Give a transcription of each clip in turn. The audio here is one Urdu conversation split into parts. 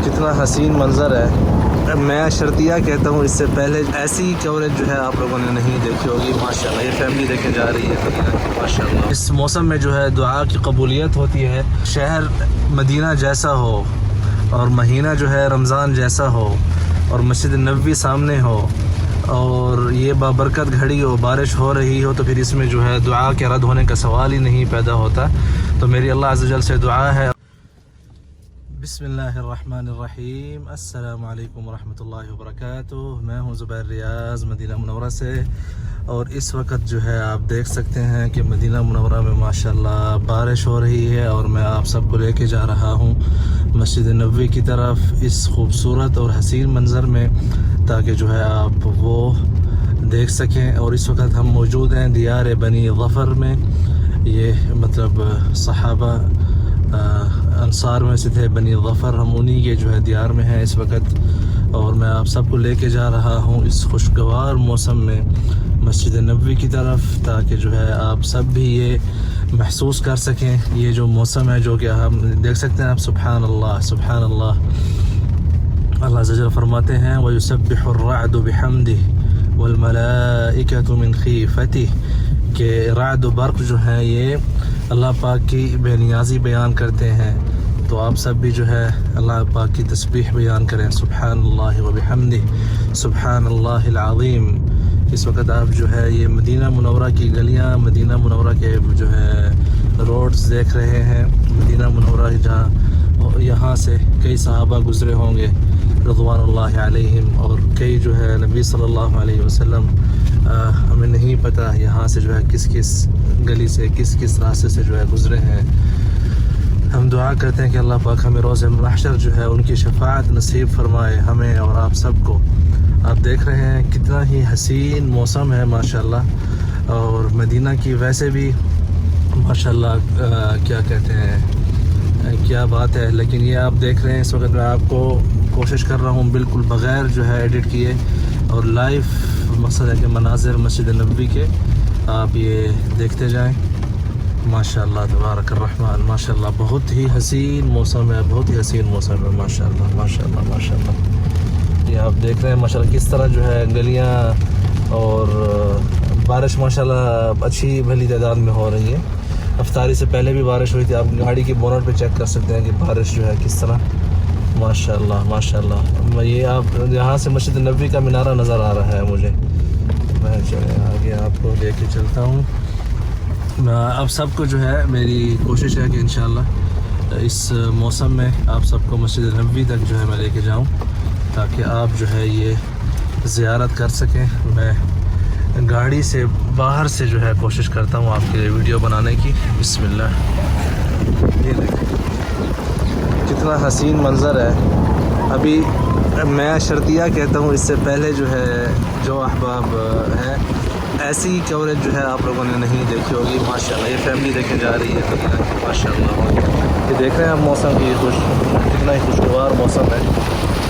کتنا حسین منظر ہے. میں شرطیہ کہتا ہوں، اس سے پہلے ایسی کوریج جو ہے آپ لوگوں نے نہیں دیکھی ہوگی. ماشاءاللہ یہ فیملی دیکھے جا رہی ہے مدینہ کی. ماشاءاللہ اس موسم میں جو ہے دعا کی قبولیت ہوتی ہے. شہر مدینہ جیسا ہو اور مہینہ جو ہے رمضان جیسا ہو اور مسجد نبوی سامنے ہو اور یہ بابرکت گھڑی ہو، بارش ہو رہی ہو، تو پھر اس میں جو ہے دعا کے رد ہونے کا سوال ہی نہیں پیدا ہوتا. تو میری اللہ عز و جل سے دعا ہے. بسم اللہ الرحمن الرحیم. السلام علیکم ورحمۃ اللہ وبرکاتہ. میں ہوں زبیر ریاض مدینہ منورہ سے، اور اس وقت جو ہے آپ دیکھ سکتے ہیں کہ مدینہ منورہ میں ماشاءاللہ بارش ہو رہی ہے، اور میں آپ سب کو لے کے جا رہا ہوں مسجد نبوی کی طرف اس خوبصورت اور حسین منظر میں، تاکہ جو ہے آپ وہ دیکھ سکیں. اور اس وقت ہم موجود ہیں دیار بنی ظفر میں. یہ مطلب صحابہ انصار میں سے تھے بنی ظفر، ہم انہی کے جو ہے دیار میں ہیں اس وقت. اور میں آپ سب کو لے کے جا رہا ہوں اس خوشگوار موسم میں مسجد نبوی کی طرف، تاکہ جو ہے آپ سب بھی یہ محسوس کر سکیں. یہ جو موسم ہے جو کہ ہم دیکھ سکتے ہیں آپ. سبحان اللہ سبحان اللہ. اللہ عز و جل فرماتے ہیں وَيُسَبِّحُ الرَّعْدُ بِحَمْدِهِ وَالْمَلَائِكَةُ مِنْ خِيفَتِهِ، کہ رعد و برق جو ہے یہ اللہ پاک کی بے نیازی بیان کرتے ہیں. تو آپ سب بھی جو ہے اللہ پاک کی تسبیح بیان کریں. سبحان اللہ وبحمدہ سبحان اللہ العظیم. اس وقت آپ جو ہے یہ مدینہ منورہ کی گلیاں، مدینہ منورہ کے جو ہے روڈز دیکھ رہے ہیں. مدینہ منورہ جہاں یہاں سے کئی صحابہ گزرے ہوں گے رضوان اللہ علیہم، اور کئی جو ہے نبی صلی اللہ علیہ وسلم ہمیں نہیں پتہ یہاں سے جو ہے کس کس گلی سے کس کس راستے سے جو ہے گزرے ہیں. ہم دعا کرتے ہیں کہ اللہ پاک ہمیں روز محشر جو ہے ان کی شفاعت نصیب فرمائے ہمیں اور آپ سب کو. آپ دیکھ رہے ہیں کتنا ہی حسین موسم ہے ماشاءاللہ. اور مدینہ کی ویسے بھی ماشاءاللہ کیا کہتے ہیں، کیا بات ہے. لیکن یہ آپ دیکھ رہے ہیں اس وقت میں آپ کو کوشش کر رہا ہوں بالکل بغیر جو ہے ایڈٹ کیے اور لائیو مقصد ہے کہ مناظر مسجد نبوی کے آپ یہ دیکھتے جائیں. ماشاءاللہ تبارک الرحمن. ماشاءاللہ بہت ہی حسین موسم ہے، بہت ہی حسین موسم ہے. ماشاءاللہ ماشاءاللہ ماشاءاللہ. یہ آپ دیکھ رہے ہیں ماشاءاللہ کس طرح جو ہے گلیاں اور بارش ماشاءاللہ اچھی بھلی تعداد میں ہو رہی ہے. افطاری سے پہلے بھی بارش ہوئی تھی. آپ گاڑی کی بونٹ پہ چیک کر سکتے ہیں کہ بارش جو ہے کس طرح. ماشاءاللہ ماشاءاللہ. یہ آپ یہاں سے مسجد نبوی کا مینارہ نظر آ رہا ہے مجھے. میں چلے آگے آپ کو لے کے چلتا ہوں. اب سب کو جو ہے میری کوشش ہے کہ انشاءاللہ اس موسم میں آپ سب کو مسجد نبوی تک جو ہے میں لے کے جاؤں، تاکہ آپ جو ہے یہ زیارت کر سکیں. میں گاڑی سے باہر سے جو ہے کوشش کرتا ہوں آپ کے لیے ویڈیو بنانے کی. بسم اللہ. یہ دیکھیں کتنا حسین منظر ہے. ابھی میں شرطیہ کہتا ہوں، اس سے پہلے جو ہے جو احباب ہیں ایسی کوریج جو ہے آپ لوگوں نے نہیں دیکھی ہوگی. ماشاءاللہ یہ فیملی دیکھے جا رہی ہے مدینہ کی. ماشاءاللہ یہ دیکھ رہے ہیں آپ موسم کی کتنا ہی خوشگوار موسم ہے.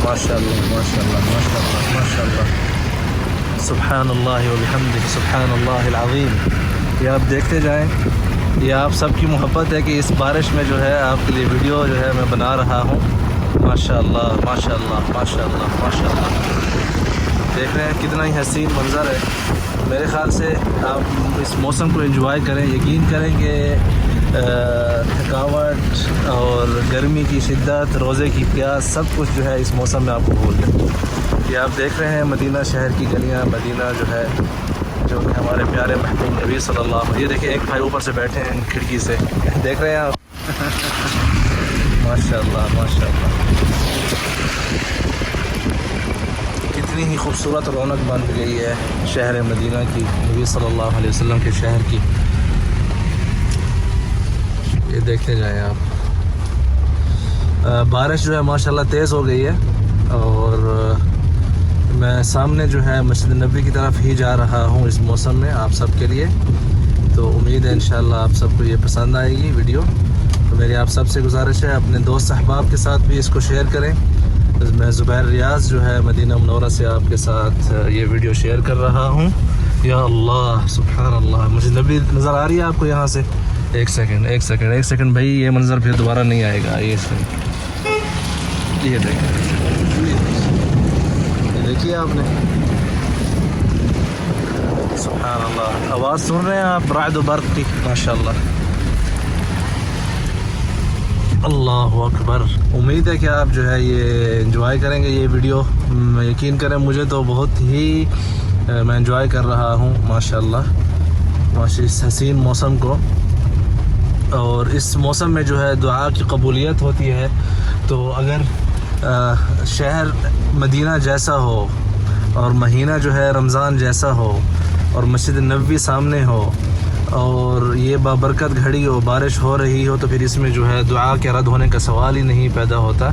ماشاءاللہ ماشاءاللہ ماشاءاللہ ماشاءاللہ. سبحان اللہ وبحمدہ سبحان اللہ العظیم. یہ آپ دیکھتے جائیں. یہ آپ سب کی محبت ہے کہ اس بارش میں جو ہے آپ کے لیے ویڈیو جو ہے میں بنا رہا ہوں. ماشاءاللہ ماشاءاللہ ماشاءاللہ ماشاءاللہ. دیکھ رہے ہیں کتنا ہی حسین منظر ہے. میرے خیال سے آپ اس موسم کو انجوائے کریں. یقین کریں کہ تھکاوٹ اور گرمی کی شدت، روزے کی پیاس، سب کچھ جو ہے اس موسم میں آپ کو بھول جائے. یہ آپ دیکھ رہے ہیں مدینہ شہر کی گلیاں. مدینہ جو ہے جو کہ ہمارے پیارے محبوب نبی صلی اللہ علیہ وسلم. یہ دیکھیں ایک بھائی اوپر سے بیٹھے ہیں کھڑکی سے، دیکھ رہے ہیں آپ. ماشاءاللہ ماشاءاللہ. کتنی ہی خوبصورت رونق بن گئی ہے شہر مدینہ کی، نبی صلی اللہ علیہ وسلم کے شہر کی. یہ دیکھتے جائیں آپ. بارش جو ہے ماشاءاللہ تیز ہو گئی ہے، اور میں سامنے جو ہے مسجد نبوی کی طرف ہی جا رہا ہوں اس موسم میں آپ سب کے لیے. تو امید ہے انشاءاللہ آپ سب کو یہ پسند آئے گی ویڈیو. تو میری آپ سب سے گزارش ہے اپنے دوست احباب کے ساتھ بھی اس کو شیئر کریں. میں زبیر ریاض جو ہے مدینہ منورہ سے آپ کے ساتھ یہ ویڈیو شیئر کر رہا ہوں. یا اللہ سبحان اللہ. مسجد نبوی نظر آ رہی ہے آپ کو یہاں سے؟ ایک سیکنڈ بھائی، یہ منظر پھر دوبارہ نہیں آئے گا. یہ یہ دیکھیے آپ نے سبحان اللہ آواز سن رہے ہیں آپ رعد و برق کی ماشاء اللہ اللہ اکبر امید ہے کہ آپ جو ہے یہ انجوائے کریں گے یہ ویڈیو یقین کریں مجھے تو بہت ہی میں انجوائے کر رہا ہوں ماشاء اللہ اس حسین موسم کو اور اس موسم میں جو ہے دعا کی قبولیت ہوتی ہے تو اگر شہر مدینہ جیسا ہو اور مہینہ جو ہے رمضان جیسا ہو اور مسجد نبوی سامنے ہو اور یہ بابرکت گھڑی ہو بارش ہو رہی ہو تو پھر اس میں جو ہے دعا کے رد ہونے کا سوال ہی نہیں پیدا ہوتا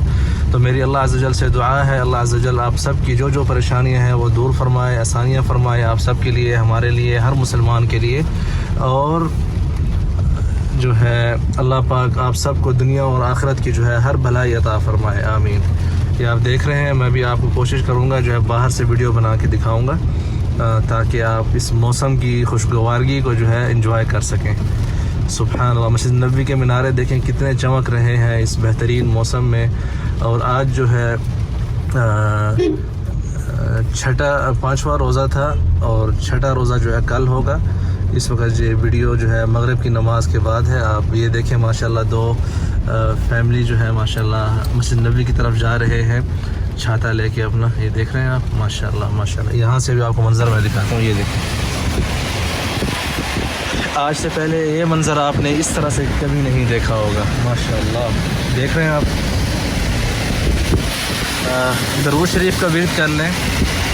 تو میری اللہ عز و جل سے دعا ہے اللہ عز و جل آپ سب کی جو پریشانیاں ہیں وہ دور فرمائے آسانیاں فرمائے آپ سب کے لیے ہمارے لیے ہر مسلمان کے لیے اور جو ہے اللہ پاک آپ سب کو دنیا اور آخرت کی جو ہے ہر بھلائی عطا فرمائے آمین یہ آپ دیکھ رہے ہیں میں بھی آپ کو کوشش کروں گا جو ہے باہر سے ویڈیو بنا کے دکھاؤں گا تاکہ آپ اس موسم کی خوشگوارگی کو جو ہے انجوائے کر سکیں سبحان اللہ مسجد نبوی کے مینارے دیکھیں کتنے چمک رہے ہیں اس بہترین موسم میں اور آج جو ہے پانچواں روزہ تھا اور چھٹا روزہ جو ہے کل ہوگا اس وقت یہ ویڈیو جو ہے مغرب کی نماز کے بعد ہے آپ یہ دیکھیں ماشاءاللہ دو فیملی جو ہے ماشاءاللہ مسجد نبوی کی طرف جا رہے ہیں چھاتا لے کے اپنا یہ دیکھ رہے ہیں آپ ماشاءاللہ یہاں سے بھی آپ کو منظر میں دکھاتا ہوں یہ دیکھیں آج سے پہلے یہ منظر آپ نے اس طرح سے کبھی نہیں دیکھا ہوگا ماشاءاللہ دیکھ رہے ہیں آپ درود شریف کا ورد کر لیں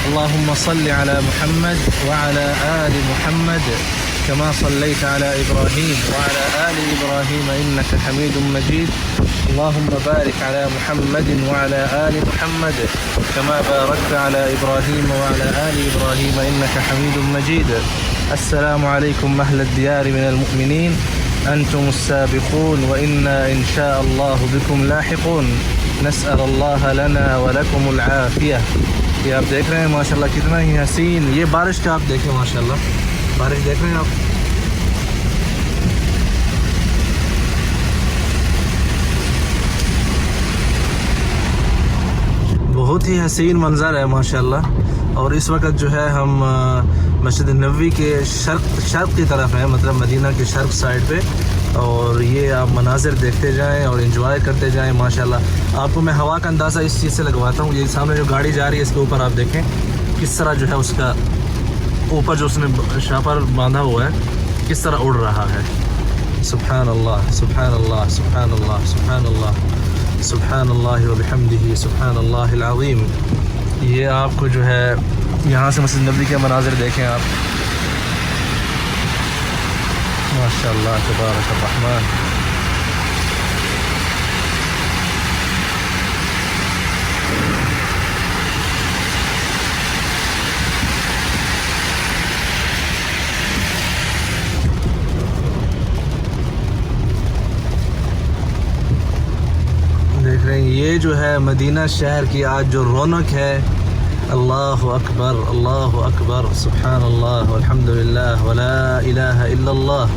اللہم صل علی محمد وعلی آل محمد كما صليت على إبراهيم وعلى آل إبراهيم إنك حميد مجيد اللهم بارك على محمد وعلى آل محمد كما باركت على إبراهيم وعلى آل إبراهيم إنك حميد مجيد السلام عليكم أهل الديار من المؤمنين أنتم السابقون وإنا إن شاء الله بكم لاحقون نسأل الله لنا ولكم العافية یہ آپ دیکھ رہے ہیں ماشاءاللہ کتنا ہی حسین یہ بارش کا آپ دیکھیں ماشاءاللہ بارش دیکھ رہے ہیں آپ بہت ہی حسین منظر ہے ماشاءاللہ اور اس وقت جو ہے ہم مسجد نبوی کے شرق کی طرف ہیں مطلب مدینہ کے شرق سائڈ پہ اور یہ آپ مناظر دیکھتے جائیں اور انجوائے کرتے جائیں ماشاءاللہ آپ کو میں ہوا کا اندازہ اس چیز سے لگواتا ہوں یہ سامنے جو گاڑی جا رہی ہے اس کے اوپر آپ دیکھیں کس طرح جو ہے اس کا اوپر جو اس نے شاپر باندھا ہوا ہے کس طرح اڑ رہا ہے سبحان اللہ سبحان اللہ سبحان اللہ سبحان اللہ سبحان اللہ وبحمدہ سبحان اللہ العظیم یہ آپ کو جو ہے یہاں سے مسجد نبوی کے مناظر دیکھیں آپ ماشاءاللہ تبارک الرحمن دیکھ رہے ہیں یہ جو ہے مدینہ شہر کی آج جو رونق ہے اللہ اکبر سبحان اللہ والحمد للہ ولا الہ الا اللہ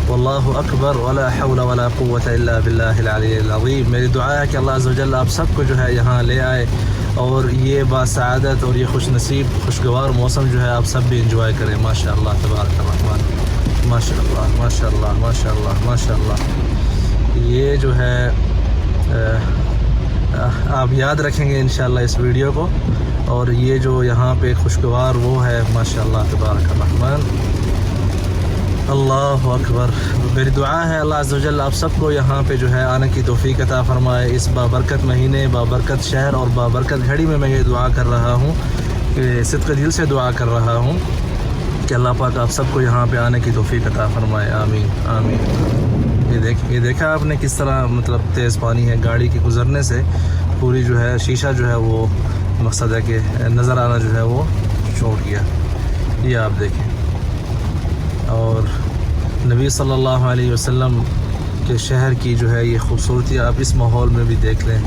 واللہ اکبر ولا حول ولا قوة الا باللہ العلی العظیم میری دعا ہے کہ اللہ عز و جل آپ سب کو جو ہے یہاں لے آئے اور یہ باسعادت اور یہ خوش نصیب خوشگوار موسم جو ہے آپ سب بھی انجوائے کریں ماشاءاللہ تبارک الرحمن ماشاءاللہ ماشاءاللہ ماشاءاللہ ماشاءاللہ یہ جو ہے آپ یاد رکھیں گے انشاءاللہ اس ویڈیو کو اور یہ جو یہاں پہ خوشگوار وہ ہے ماشاءاللہ تبارک الرحمن اللہ اکبر میری دعا ہے اللہ عز و جل آپ سب کو یہاں پہ جو ہے آنے کی توفیق عطا فرمائے اس بابرکت مہینے بابرکت شہر اور بابرکت گھڑی میں یہ دعا کر رہا ہوں کہ صدق دل سے دعا کر رہا ہوں کہ اللہ پاک آپ سب کو یہاں پہ آنے کی توفیق عطا فرمائے آمین آمین یہ دیکھا آپ نے کس طرح مطلب تیز پانی ہے گاڑی کے گزرنے سے پوری جو ہے شیشہ جو ہے وہ مقصد ہے کہ نظر آنا جو ہے وہ چھوٹ گیا یہ آپ دیکھیں اور نبی صلی اللہ علیہ وسلم کے شہر کی جو ہے یہ خوبصورتی آپ اس ماحول میں بھی دیکھ لیں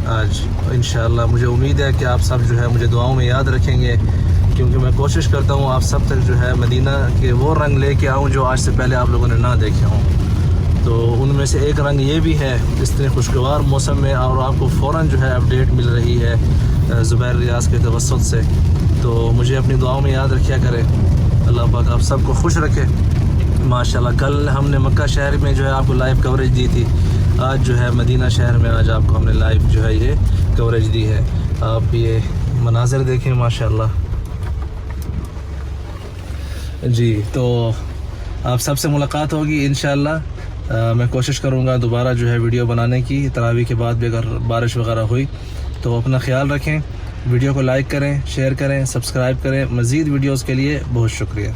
آج انشاءاللہ مجھے امید ہے کہ آپ سب جو ہے مجھے دعاؤں میں یاد رکھیں گے کیونکہ میں کوشش کرتا ہوں آپ سب تک جو ہے مدینہ کے وہ رنگ لے کے آؤں جو آج سے پہلے آپ لوگوں نے نہ دیکھے ہوں تو ان میں سے ایک رنگ یہ بھی ہے اس طرح خوشگوار موسم میں، اور آپ کو فوراً جو ہے اپڈیٹ مل رہی ہے زبیر ریاض کے توسط سے. تو مجھے اپنی دعاؤں میں یاد رکھیا کرے. اللہ پاک آپ سب کو خوش رکھے. ماشاءاللہ کل ہم نے مکہ شہر میں جو ہے آپ کو لائیو کوریج دی تھی، آج جو ہے مدینہ شہر میں آج آپ کو ہم نے لائیو جو ہے یہ کوریج دی ہے. آپ یہ مناظر دیکھیں ماشاءاللہ. جی تو آپ سب سے ملاقات ہوگی انشاءاللہ. میں کوشش کروں گا دوبارہ جو ہے ویڈیو بنانے کی، تراویح کے بعد بھی اگر بارش وغیرہ ہوئی تو اپنا خیال رکھیں. ویڈیو کو لائک کریں، شیئر کریں، سبسکرائب کریں. مزید ویڈیوز کے لیے بہت شکریہ.